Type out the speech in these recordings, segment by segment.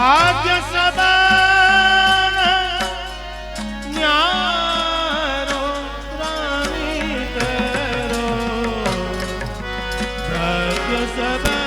ભાગ્ય સબન ન્યારો રાણી તેરો ભાગ્ય સબન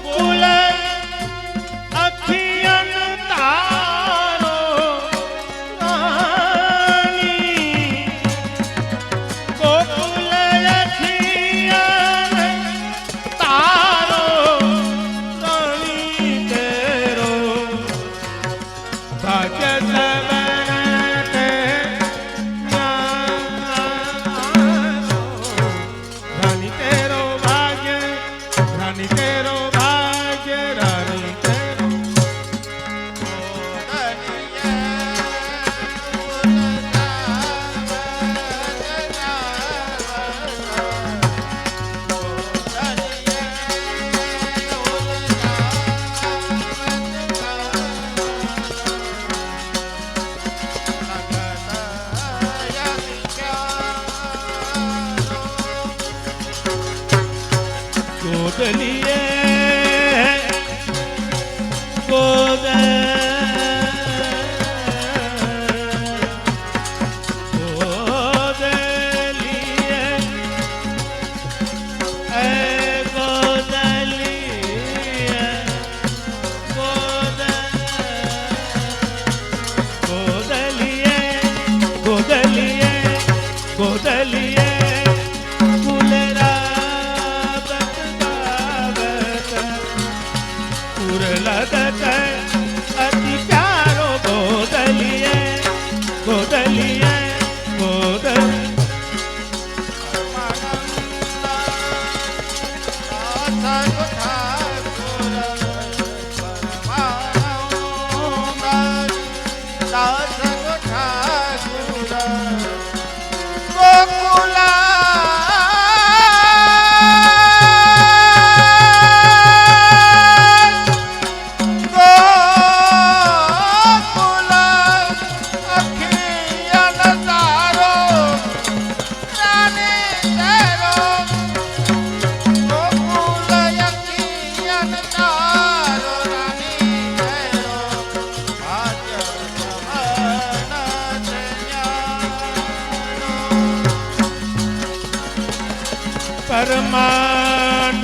ગોકુલ અખિયન તારો રાણી ગોકુલ અખિયન તારો રાણી તેરો ભાગ્ય ગોદલીએ અતિ પ્યારો ગોદલીએ ગોદલીએ ગોદલીએ પરમાનંદ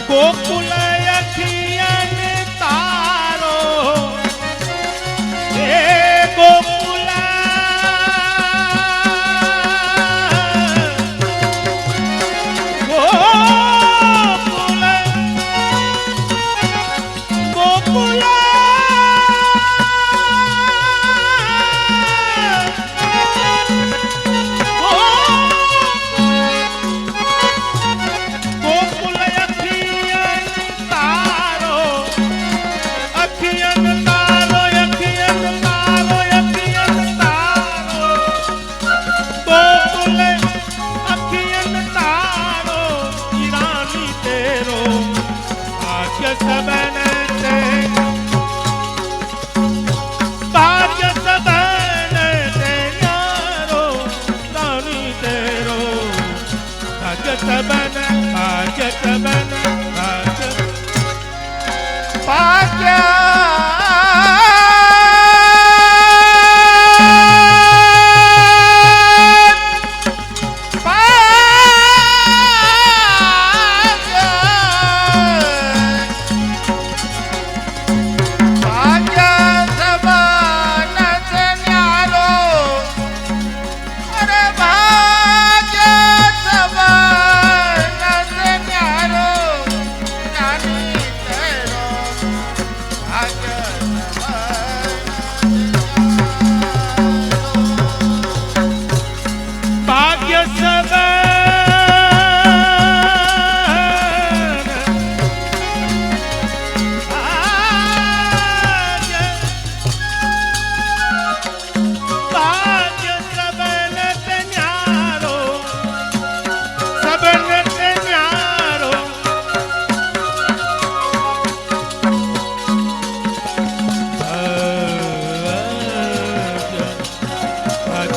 ગોકુલ અખિયન તારો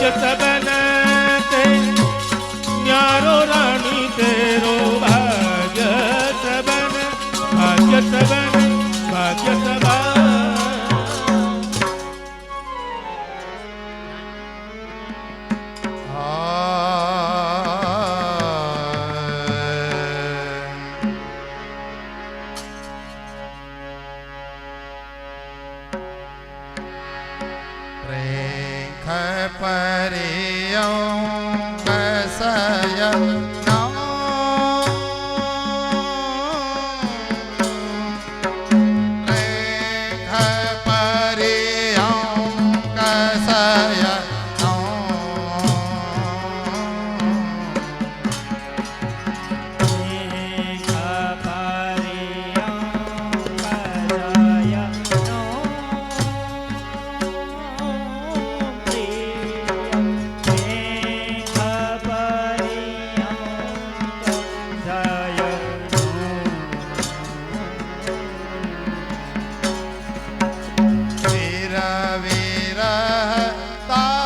भाग्य सबन ते न्यारो रानी तेरो भाग्य सबन भाग्य सबन भाग्य सबन ता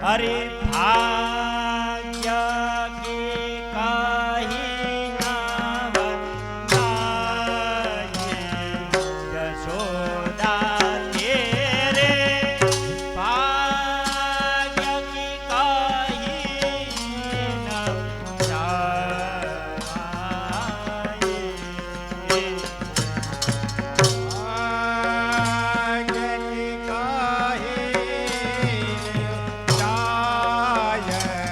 अरे भाग्य की काही नाव गाये यशोदा तेरे भाग्य की काही नाव गाये भाग्य की काही जाय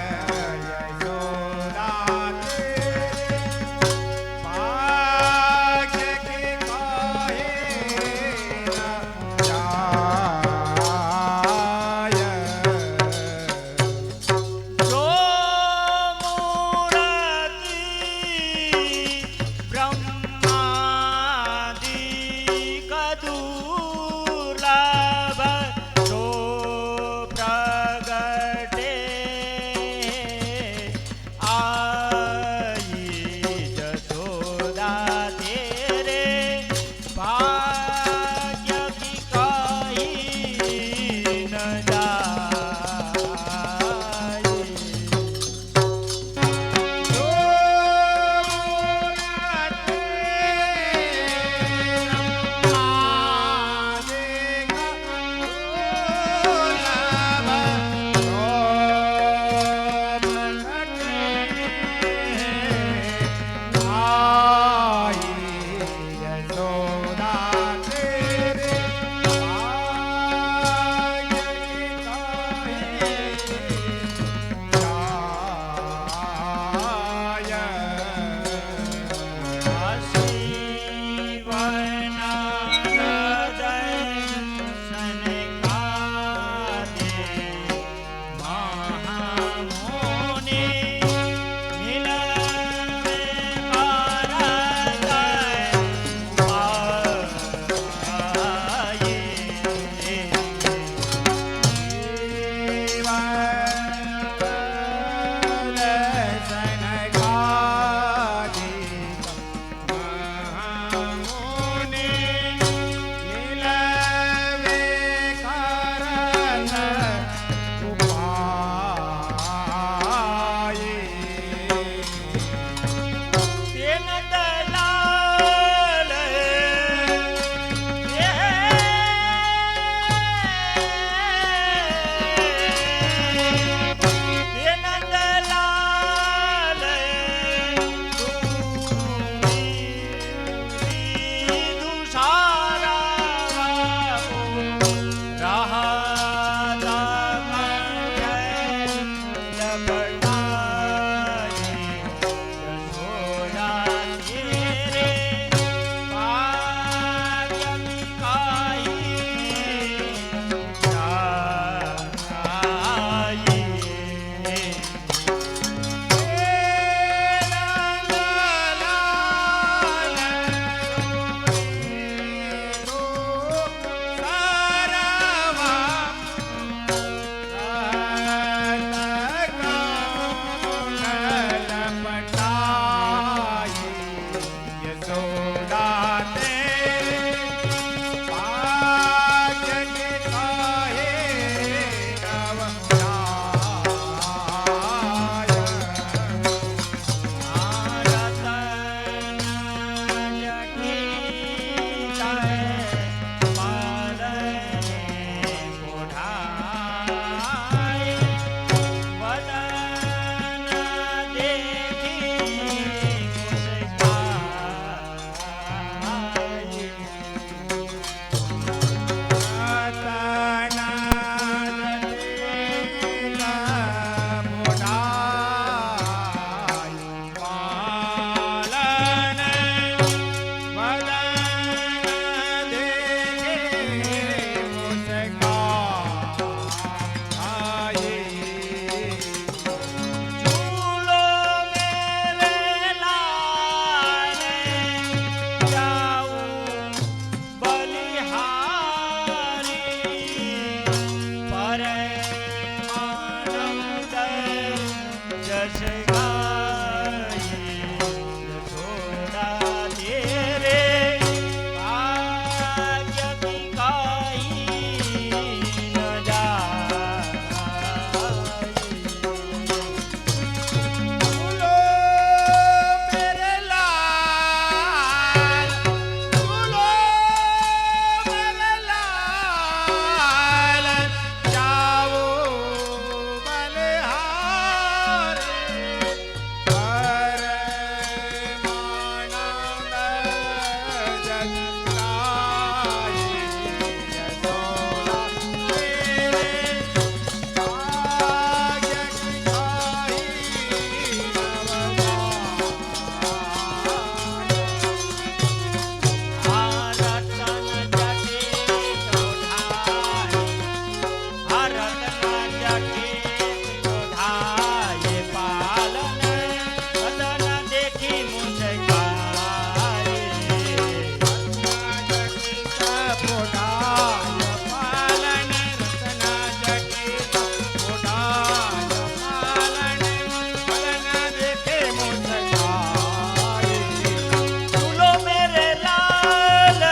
झूलो मेरे लाल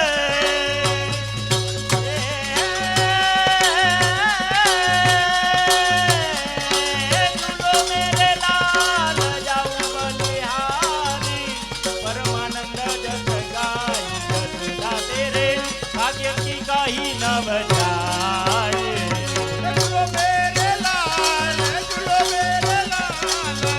झूलो मेरे लाल जाऊं बलिहारी परमानंद जस गाई जसदा तेरे भाग्य की कही न बजाए झूलो मेरे लाल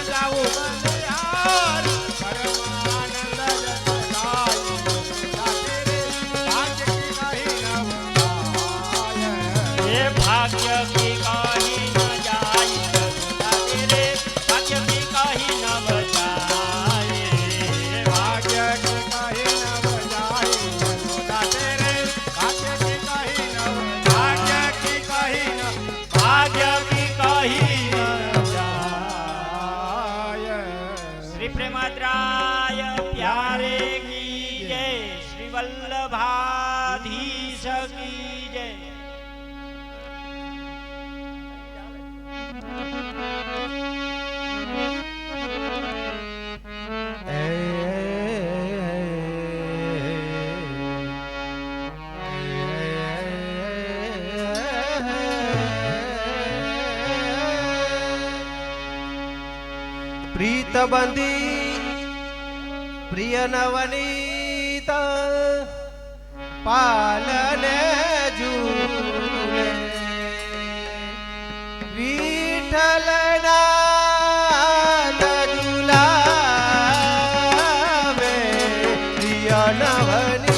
जाऊं बलिहार परमानंद जस गाई जसदा तेरे भाग्य की कही न बजाए। ये भाग्य की कही न जाई जसदा तेरे भाग्य की कही न बजाए भाग्य की कही न बजाई जसोदा तेरे भाग्य की कही न भाग्य की कही न भाग्य की कही न जाय। श्री प्रेमाद्राय प्यारे की जय श्री वल्लभाधीश की जय प्रीत बंदी प्रिय नवनीत पालने झूले विठ्ठल नाथ झुलावे प्रिय नवनीत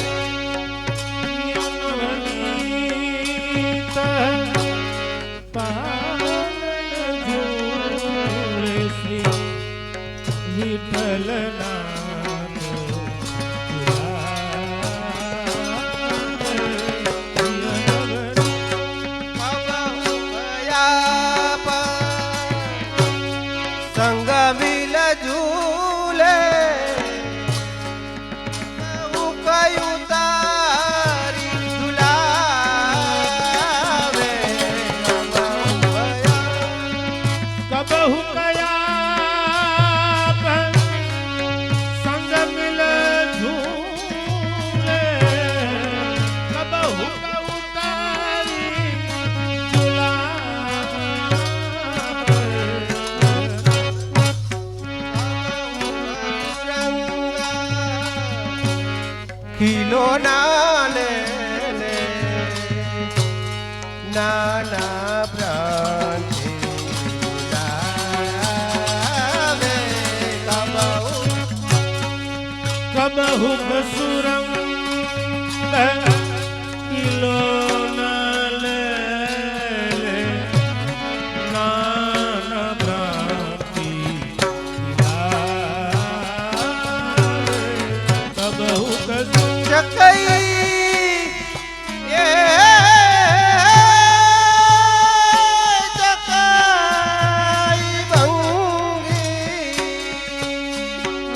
संग मिल झूले कयू तारी झुलावे कबहु कया संग मिल झूले कबहु कऊ तारी खिलो नाने नाना प्रांति झुलावे कबहु बसुरम किलो नाले नाना भ्रांति कबहु जकई ये जकई भंगी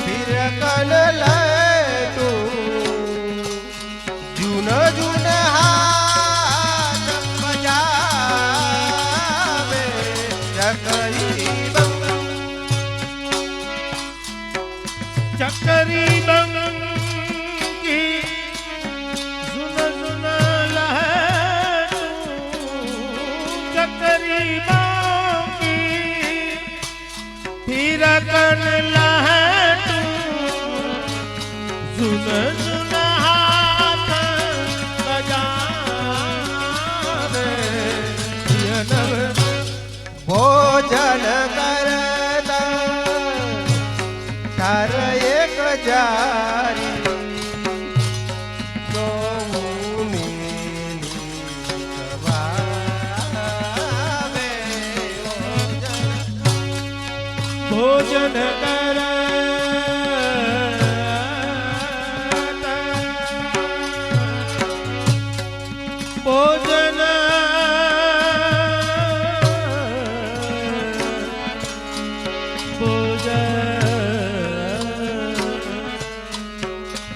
फिर कन लटू जुन जुन हाथ बजावे जकई चकरी बंगी सुन सुन लहटू चकरी बंगी फिर कन लहटू सुन सुन हाथ बजावे ये नव भोजन करता तार एक जारी गौनी सवावे भोजन कर भोजन भोजन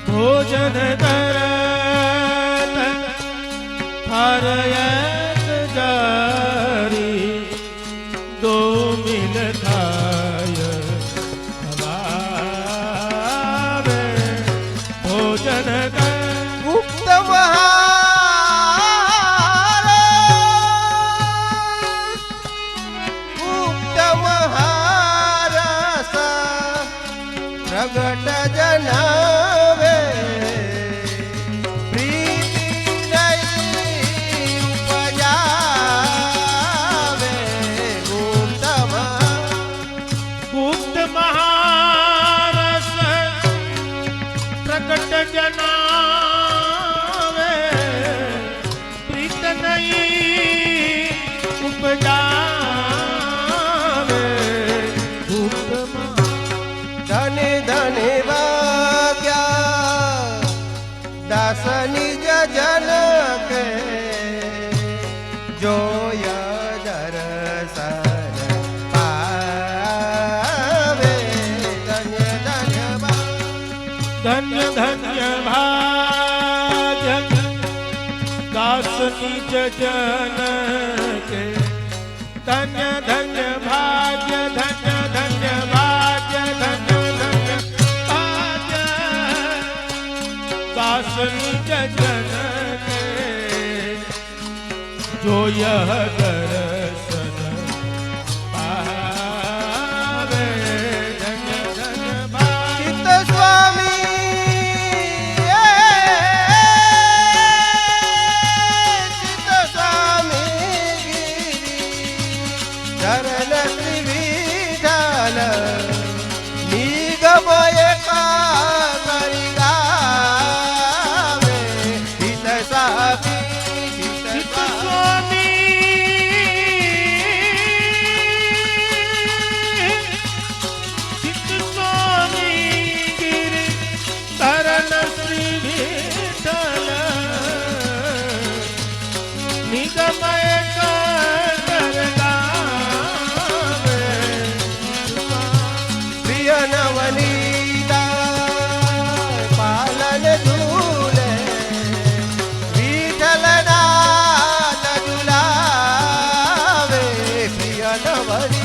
भोजन करत हर एक जारी दो मिल खाय भावे भोजन कर गुप्त महारस प्रगट जनावे ગુપ્ત મહારસ પ્રગટ જનાવે પ્રીત નહીં ઉપજાવે गुप्त धने धने वाग्या दास निज जन के जोया दर्शन पावे धन्य धन्य ધન્ય ધન્ય ભાગ્ય દાસ નિજ જન કે ધન્ય ધન્ય ભાગ્ય ધન્ય ધન્ય ભાગ્ય ધન્ય ધન્ય ભાગ્ય દાસ નિજ જન કે જો યહ દર્શન પાવે ધન્ય ધન્ય ભાગ્ય चित्त स्वामी चित्त स्वामी चरण श्री विठ्ठल निगम एकाकरी गावे चित्त स्वामी चित्त स्वामी ચિત્ત સ્વામી ગિરિ તરણ શ્રી વિઠ્ઠલ નિગમય કર ગાવે प्रिय नवनीता पालन झूले विठ्ठल नाथ झुलावे प्रिय नवनीता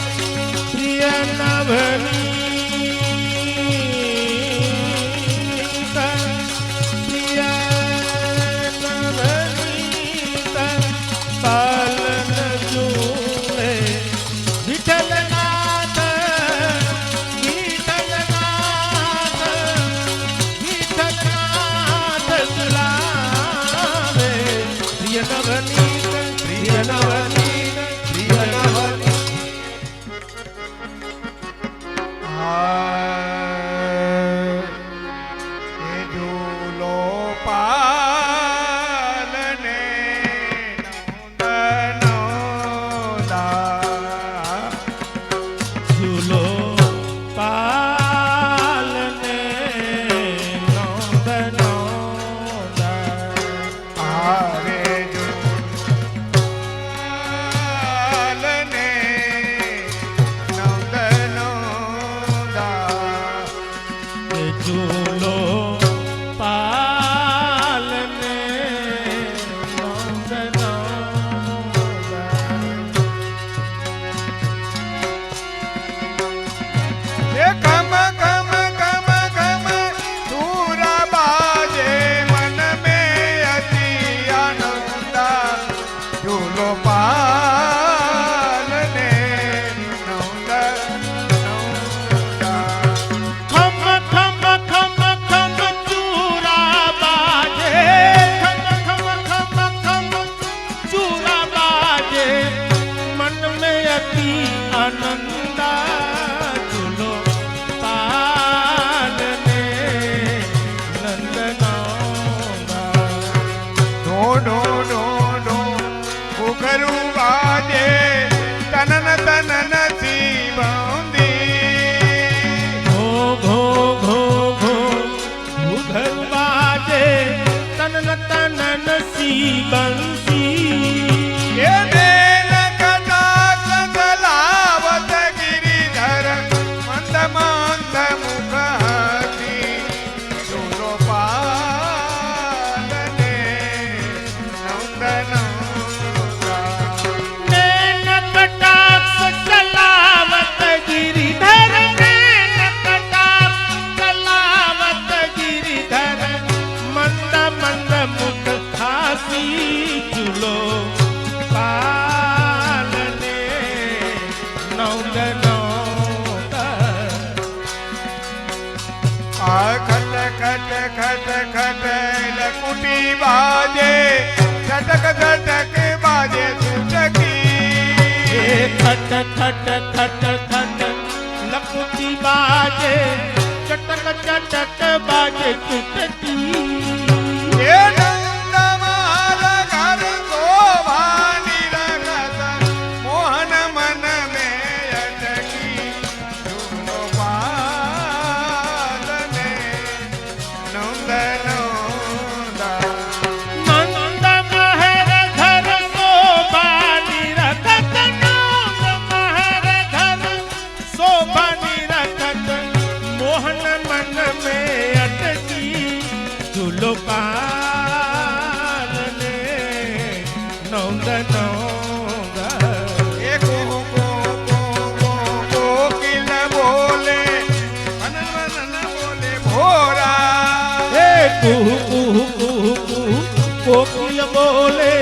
પ્રિય નવનીતા પ્રિય નવનીતા પાલન જુએ વિઠ્ઠલનાથ વિઠ્ઠલનાથ વિઠ્ઠલનાથ ઝુલાવે પ્રિય નવનીત પ્રિય નવનીત प्रिय नवनीता એ ઝૂલો પાલને નંદનો દા ઝૂલો પાલને નોંદનો આવે ઝૂલને નંદનો દા ઝૂલો પાલને નોંદનો એ કમ કમ કમ કમ ધૂરા બાજે મન મે અતિ આનંદા ઝૂલો પાલને નંદા ખમ ખમ ખમ ખમ ચૂરા બાજે ખમ ખમ ખમ ખમ ચૂરા બાજે મન મે અતિ આનંદા ઝૂલો પાલને નંદનો ઢો ઢો ઢો ઢો ઘુઘરું બાજે તનન તનન સી બાંધી ઘો ઘો ઘો ઘો ઘુઘર બાજે તનન તનન સી બંસી એ બેલ કદા કંદલાવત ગિરિધર મંદ મંદ મુખ હતી ઝૂલો પાલને નંદન लकुटी बाजे छटक छटक बाजे छुटकी खट खट खट खट लकुटी बाजे चटक चटक बाजे चुटकी ये नंद महाल घर शोभानी रंगत मोहन मन में अटकी झूलो पालने नंद नंदा नंद महर घर शोभानी रखत नंद महर घर शोभानी रखत मोहन मन में अटकी झूलो पालने नंद नंदा कोकिल बोले मन मन बोले भोरा कुहू कुहू कुहू कुहू कोकिल बोले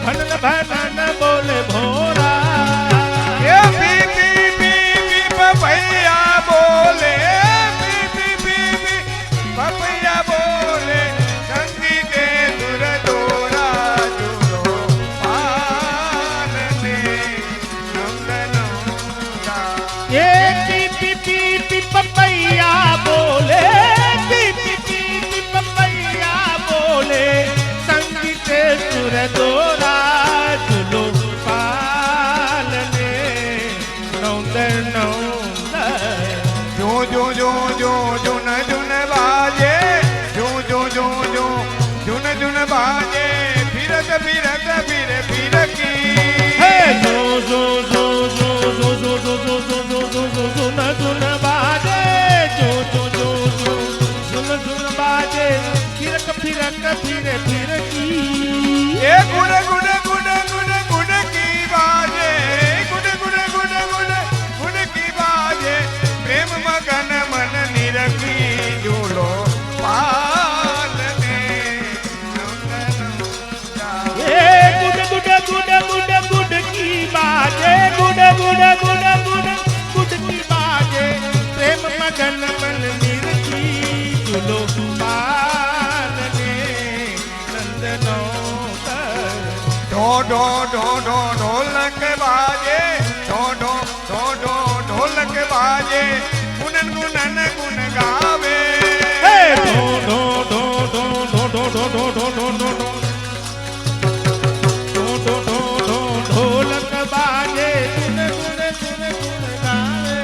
भनन भनन बोले भोरा ये बीबी बीबी पपैया बोले बीबी बीबी पपैया बोले संगी के दुर दोरा जुलो पालने नंद नंदा ये पीपी पीपी पपैया बोले पीपी पीपी पपैया बोले संगीत सुर दोरा झूलो पालने नौंद नौंद जो जो जो जो जुन जुन बाजे जो जो जो जो जुन जुन बाजे फिरत फिरत फिर फिरकी हे जो जो जो जो जो जो जो जो जो जो जो जो सुन सुन बाजे जो जो जो जो सुन सुन बाजे फिरक फिरक फिर फिरकी ये good good good good good की बाजे good good good good good की बाजे प्रेम मगन मन निरखी झूलो पालने a good good good good good की बाजे good good good good good की बाजे प्रेम मगन मन निरखी झूलो पालने नंद नौकर ढो ढो ढो ढो ढोलक बाजे ढो ढो ढो ढो ढोलक बाजे गुनन गुनन गुन गावे हे धो धो धो धो धो धो धो धो धो धो धो धो धो धो धो ढोलक बाजे गुन गुन गुन गुन गावे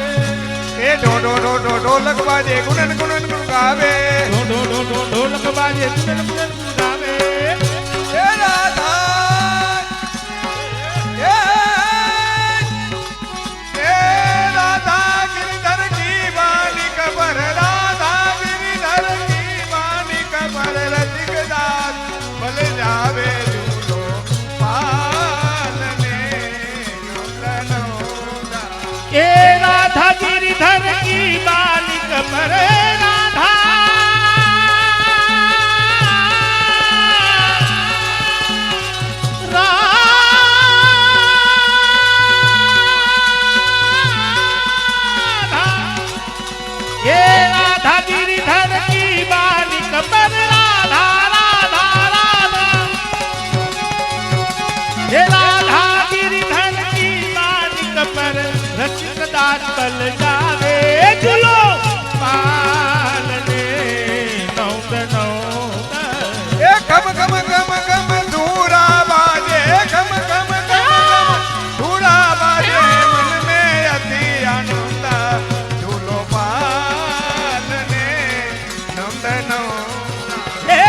ए ढो ढो ढो ढो ढोलक बाजे गुनन गुनन गुन गावे धो धो धो धो ढोलक बाजे गुन गुन गुन गावे ए राधा ए राधा गिरधर की वाणी कबर राधा गिरधर की वाणी कबर रसिक दास बल जावे झूलो पालने नंदनोदा ए राधा गिरिधर की बालिक पर राधा राधा ए राधा गिरिधर की बालिक पर राधा राधा राधा हे राधा गिरिधर की बालिक पर रसिक दास बल जावे झूलो पालने नौद नौद ए खम खम खम खम धूरा बाजे खम खम खम खम धूरा बाजे मन में अति आनंद झूलो पालने नंदनोदा हे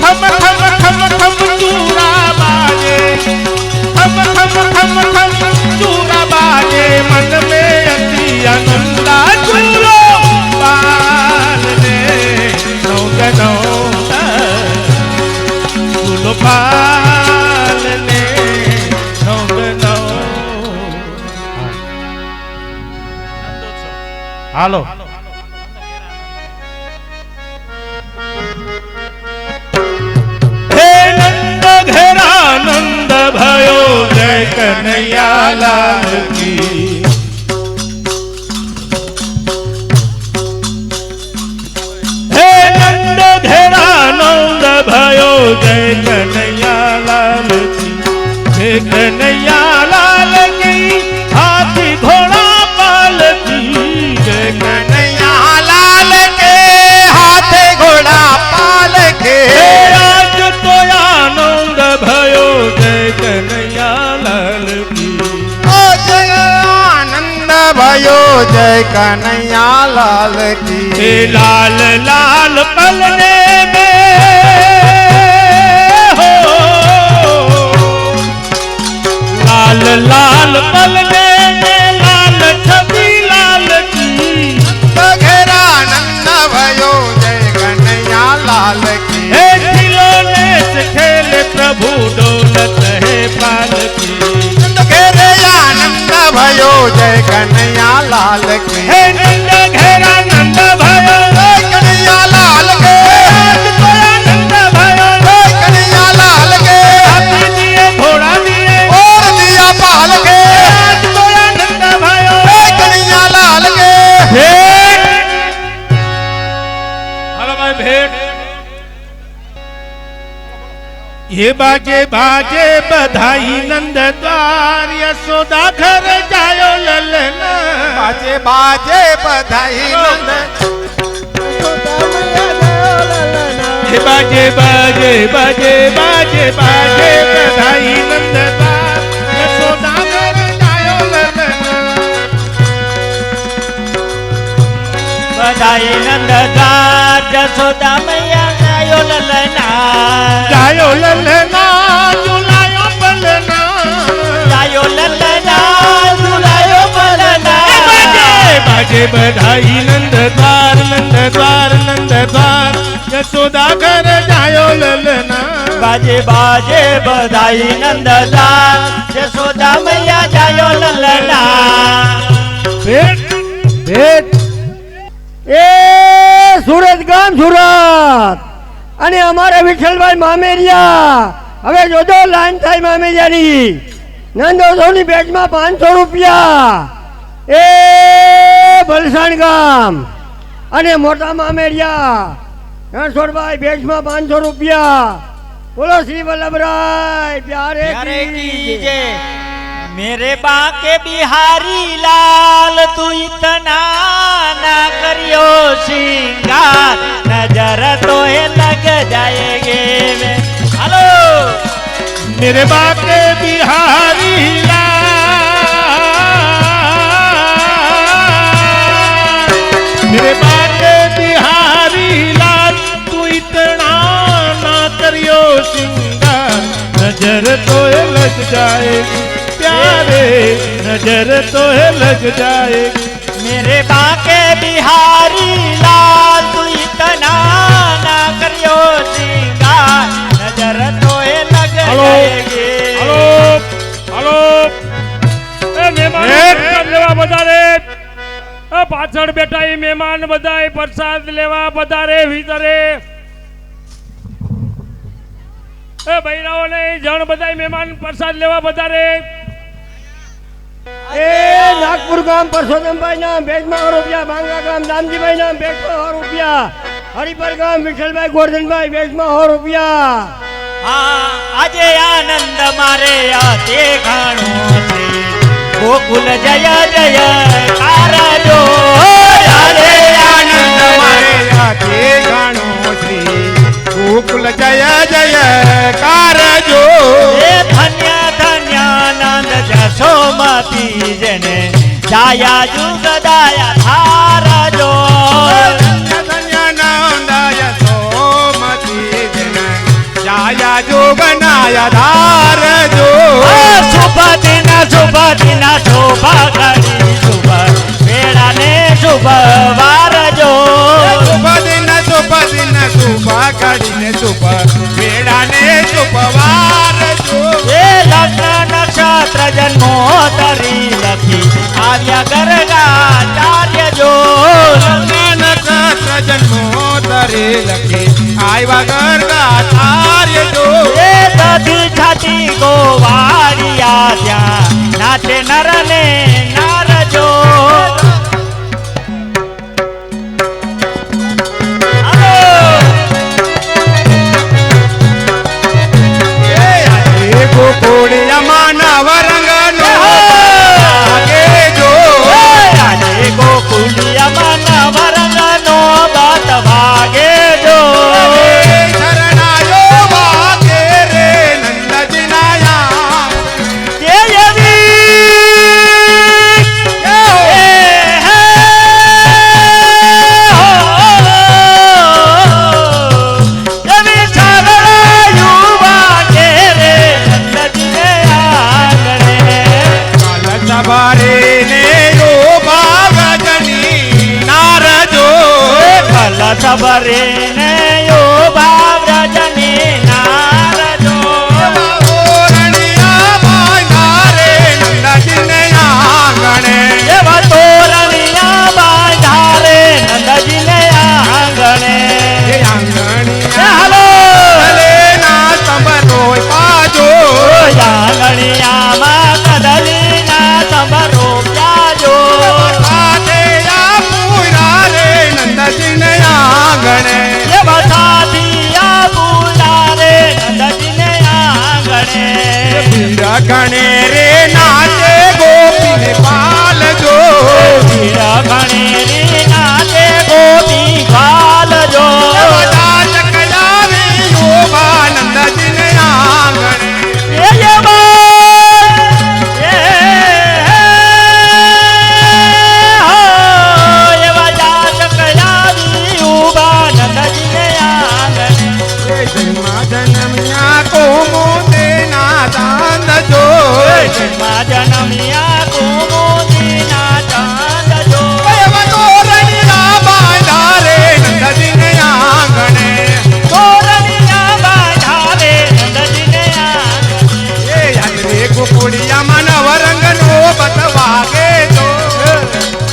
खम खम खम खम चूरा बाजे खम खम खम खम चूरा बाजे मन में अति आनंदा झूलो पालने नौद नौद झूलो पालने नौद नौद हालो हे नंद घेरा नंद भयो कन्हैया लाल की। हे नंद घेरा नंद भयो जय कन्हैया लाल की। हे कन्हैया लाल की हाथी घोड़ा पाल की। जय कन्हैया लाल के हाथे घोड़ा पाल के आज तो आनंद भयो जय कन्हैया लाल की। ओ जय आनंद भयो जय कन्हैया लाल की। हे लाल लाल पलने में हो लाल लाल पलने में लाल छवि लाल की। घेरा आनंद भयो जय कन्हैया लाल की। हे खिलौने से खेले प्रभु दौलत है पाल की। घेरे आनंद भयो जय कन्हैया लाल की। हे नंद घेरा नंद भयो जय कन्हैया लाल के आज तो आनंद भयो। जय कन्हैया लाल के हाथी दिए घोड़ा दिए और दिया पाल के आज तो आनंद भयो। जय कन्हैया लाल के। भेंट हेलो भाई भेंट। ये बाजे बाजे बधाई नंद द्वार यशोदा घर जायो ललना। बाजे बाजे बधाई नंद ये बाजे बाजे बाजे बाजे बाजे बधाई नंद द्वार यशोदा घर जायो ललना। बधाई नंद द्वार जसोदा मैया जायो ललना। जायो ललना झुलायो पलना। जायो ललना झुलायो पलना। बाजे बधाई नंद द्वार नंद द्वार यशोदा घर जायो ललना। बाजे बाजे बधाई नंद द्वार जसोदा मैया जायो ललना। भेट ભેટ એ સુરત ગામ સુરત અને અમારા વિઠ્ઠલભાઈ મામેરિયા હવે જોજો લાઈન થાય મામેરિયાની નંદોસોની ભેટમાં 500 રૂપિયા એ ભલસાણ ગામ અને મોટા મામેરિયા રણછોડભાઈ ભેટમાં 500 રૂપિયા બોલો શ્રી વલ્લભરાય પ્યારે प्यारे की कीजे मेरे बाके बिहारी लाल तू इतना ना करियो सिंगार नजर तो है लग जाएगे में। हेलो मेरे बाके बिहारी लाल मेरे बाके बिहारी लाल तू इतना ना करियो सिंगार नजर तो है लग जाएगी प्यारे नजर तो है लग जाएगी। मेरे बाके बिहारी लाल तू इतना ना करियो सिंगार नजर तो है लग हेलो जाएगी। हेलो हेलो ए મહેમાન પ્રસાદ લેવા વધારે એ પાછળ બેઠા એ મહેમાન બધાય પ્રસાદ લેવા વધારે વિતરે એ બૈરાઓને જણ બધાય મહેમાન પ્રસાદ લેવા વધારે એ નાગપુર ગામ પરસોત્તમભાઈ નામ ભેટમાં 100 રૂપિયા બાંગા ગામ દામજીભાઈ નામ ભેટમાં 100 રૂપિયા હરિપર ગામ વિઠ્ઠલભાઈ ગોરધનભાઈ ભેટમાં 100 રૂપિયા हाँ अजय आनंद मारे आते घाणो से गोकुल जय जय कार जो अजय आनंद मारे આતે ગાણો શ્રી ગોકુલ જય જય કારજો हे धन्य धन्य आनंद जसोमती जने जाया जुग दाया धार जो ધન્ય નંદાય સોમતી જન જાયા જોગનાય ધારજો शुभ दिन शोभा करी शुभ वेड़ा ने शुभ वार जो શુભ દિન શુભ ઘડીને શુભ વેળાને શુભ વારજો ये लग्न नक्षत्र जन्मोत्तरी लखी आर्य गर्गा आचार्य जो નક્ષત્ર જન્મોત્તરે લખી આવ્યા ગરગા આચાર્ય જો ये બધી છાતી ગોવાળિયા ત્યાં નાચે નર ને નાર જો ગોકુળિયામાં નવરંગનો ભાગે જો આજે ગોકુળિયામાં નવરંગનો બાત ભાગે જો શરણાયો ભાગે રે નંદજીનાયા સવારે ને યો બાવજની નારજો સબરે ને યો બાવ્રજની નારજો ઓરણિયા બાંધારે નંદજીને આંગણે એવા તોરણિયા બાંધારે નંદજીને આંગણે હાલો ના તંબરો પાજો આંગણિયામાં કદલીના તંબરો પ્યાજો સાથે આ પૂરા રે નંદજીને આંગણે એવા સાથિયા બુલારે નંદજીને આંગણે ગણે રે નાચે ગોપીને પાલજો ગણેરી નાચે ગોપી ગાલજો બધા ચકલાવી યોબા નંદજીને આંગણે જન્મ્યા કોમો તેના દાન જો જનમિયા કુમુદીના ચાંદજો રણિયા બાંધારે નંદજીને આંગણે તોરણિયા બાંધારે નંદજીને આંગણે એ યાદ રે ગોકુળિયામાં નવરંગનો બતવાગે જો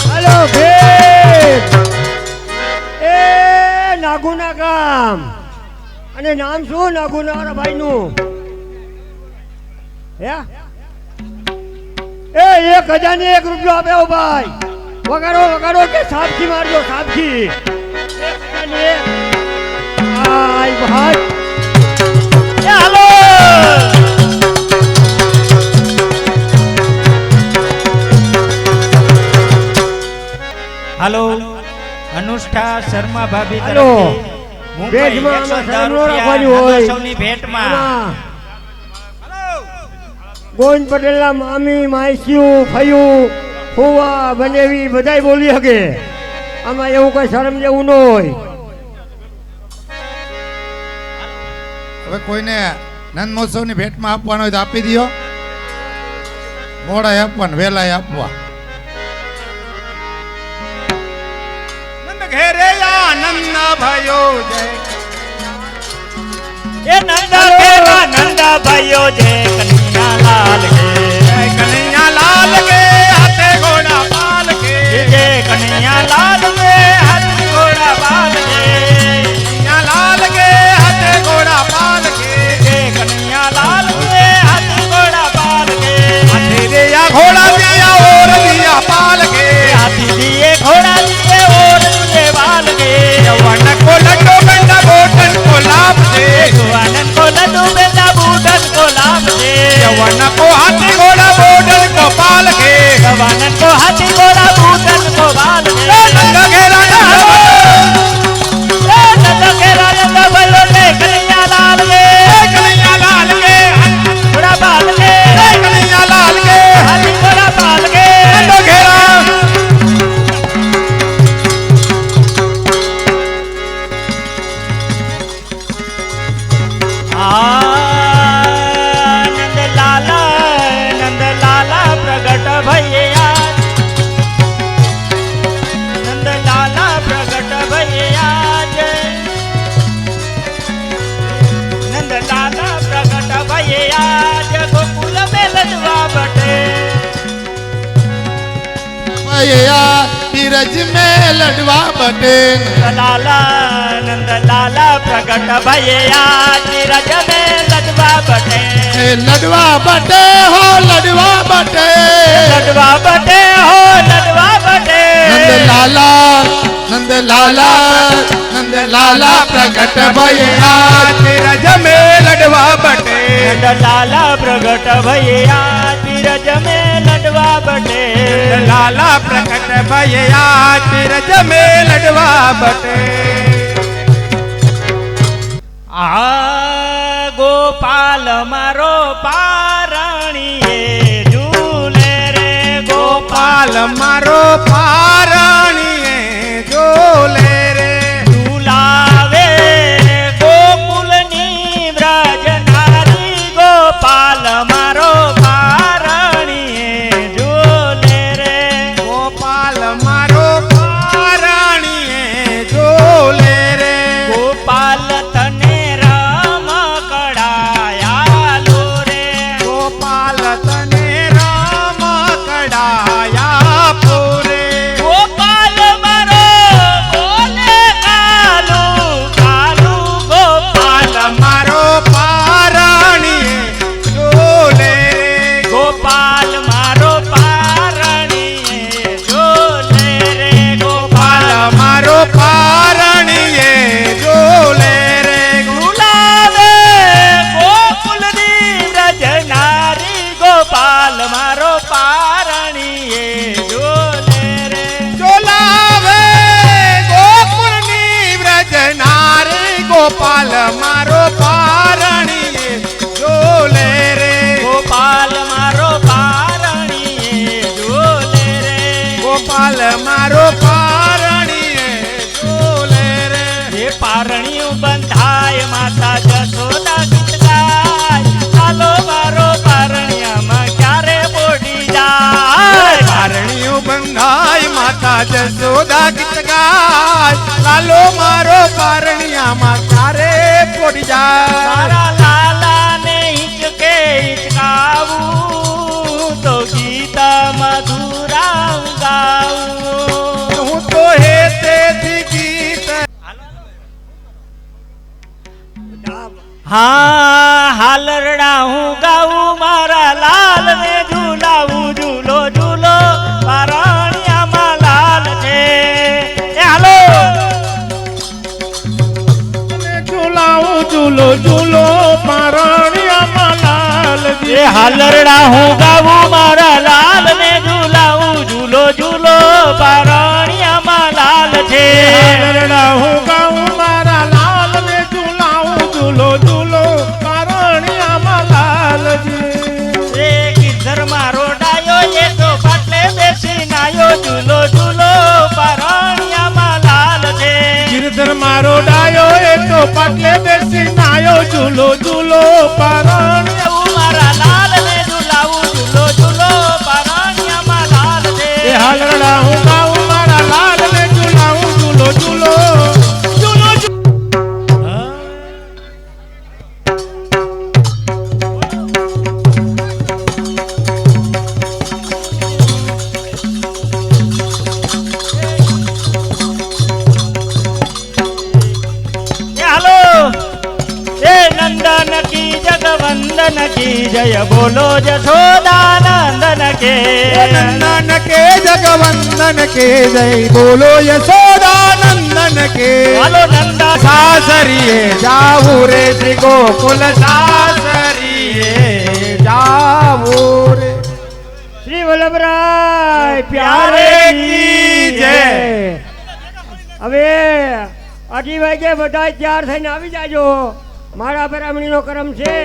હાલો ભેટ એ નાગુના ગામ અને નામ શું નાગુના ભાઈનું હે એ 1000 ને 1 રૂપિયો આપ્યો ભાઈ વગાડો વગાડો કે સાપથી મારજો સાપથી 1000 ને 1 આય ભાઈ હાલો હાલો અનુષ્ઠા શર્મા ભાભી હાલો. તરફથી મુંબઈ ભેટમાં 110 આમાં રૂપિયા રાખવાની હોય. સૌની ભેટમાં આમાં ગોવિંદ પટેલના મામી માયસ્યું ફયું ફુવા બનેવી બધાય બોલી શકે આમાં એવું કઈ શરમ જેવું ન હોય હવે કોઈને નંદ મહોત્સવની ભેટમાં આપવાનો હોય તો આપી દો મોડા આપવાનું વહેલા આપવા નંદ ઘેરે આનંદ ભયો જય એ નંદ કેવા નંદ ભાઈઓ જય કનૈયા લાલ કે જય કનૈયા લાલ કે હાથે ઘોડા પાલ કે જય કનૈયા લાલ કે હાથી ઘોડા બાલ કે કનૈયા લાલ કે હાથે ઘોડા પાલ કે જય કનૈયા લાલ કે હાથી ઘોડા બાલ કે હાથે દિયા ઘોડા દિયા ઓર દિયા પાલ કે હાથી દિए घोड़ा दिए और दिए बाल के યવન કો લડ્ડો ગંડા બોટન કો લાભ દે जवानन को लड्डू बेटा बूढ़न को लाभ दे યવન કો હાથ भैया बीरज में लडवा बटे लाला नंद लाला प्रगट भैया नीरज में लडवा बटे लडवा बटे हो लडवा बटे लडवा बटे हो लडवा बटे नंद लाला प्रगट भैया तीरज में लडवा बटे नंद लाला प्रगट भैया नीरज में लडवा बटे लाला प्रकट भैया तीरज में लडवा बटे आ गोपाल मारो पारणीए झूले रे गोपाल पाल मारो पारणीए झूले रे झूलावे गोकुलनी व्रज नारी गोपाल मारो पारणीए झूले रे गोपाल मारो पारणीए झूले रे गोपाल तने राम कड़ायालो रे गोपाल तने राम कड़ाया पूरे गोपाल मारो बोले कालू कालू गोपाल मारो पारणीए झूले रे गोपाल मारो पारणीए झूले रे गोपाल मारो पारणीए झूले रे झूलावे गोकुलनी व्रज नारी गोपाल मारो पारणीए झूले रे झोलावे गोकुलनी व्रज नारी गोपाल मारो पारणीए झूले रे गोपाल मारो पारणीए झूले रे गोपाल मारो पारणीए झूले रे हे पारणिયું બંધાય માતા જશોદા ગીત ગાય ચાલો મારો પારણિયામાં ક્યારે બોડી જાય પારણીયું બંધાય માતા જશોદા ગીત ગાય લાલો મારો પારણિયામાં ક્યારે પોડી જાય મારા લાલાને હિંચકે હિંચકાવું તો ગીત મધુરા ગાવું હું તો હેતેથી ગીત હા હાલરડા હું ગાવું મારા લાલ ને ઝૂલાવું ઝૂલો ઝૂલો પારણિયામાં લાલ છે એ હાલો ઝુલાવું ઝૂલો ઝૂલો પારણિયામાં લાલ એ હાલરડા હું ગાવું મારા લાલ ને ઝૂલાવું ઝૂલો ઝૂલો પારણિયામાં લાલ છે લરડા હું ગાઉં મારા લાલ ને ઝુલાવું ઝૂલો ઝૂલો પારણિયામાં લાલજી એ ગીધર મારો ડાયો એ તો પાટલે બેસી નાયો ઝૂલો ઝૂલો પારણિયામાં લાલ છે ગિરધર મારો ડાયો એ તો પાટલે બેસી નાયો ઝૂલો ઝૂલો પારણિયા હું મારા લાલ ને ઝૂલાવું ઝૂલો ઝૂલો પારણિયામાં લાલ છે એ હાલરડા હું ગાઉં મારા લાલ ને ઝુલાવું ઝૂલો ઝૂલો ઝૂલો એ હાલો એ નંદન કી જગવંદન કી જય બોલો જશોદાનંદન કે નંદન કે જગવંદન કે જય બોલો યશોદાનંદન કે હાલો નંદા સાસરીએ જાવું રે શ્રી ગોકુલ સાસરીએ જાવું રે શ્રી વલ્લભરાય પ્યારે કી જય. હવે 8 વાગે બધા તૈયાર થઈને આવી જાજો મારા બ્રાહ્મણીનો કરમ છે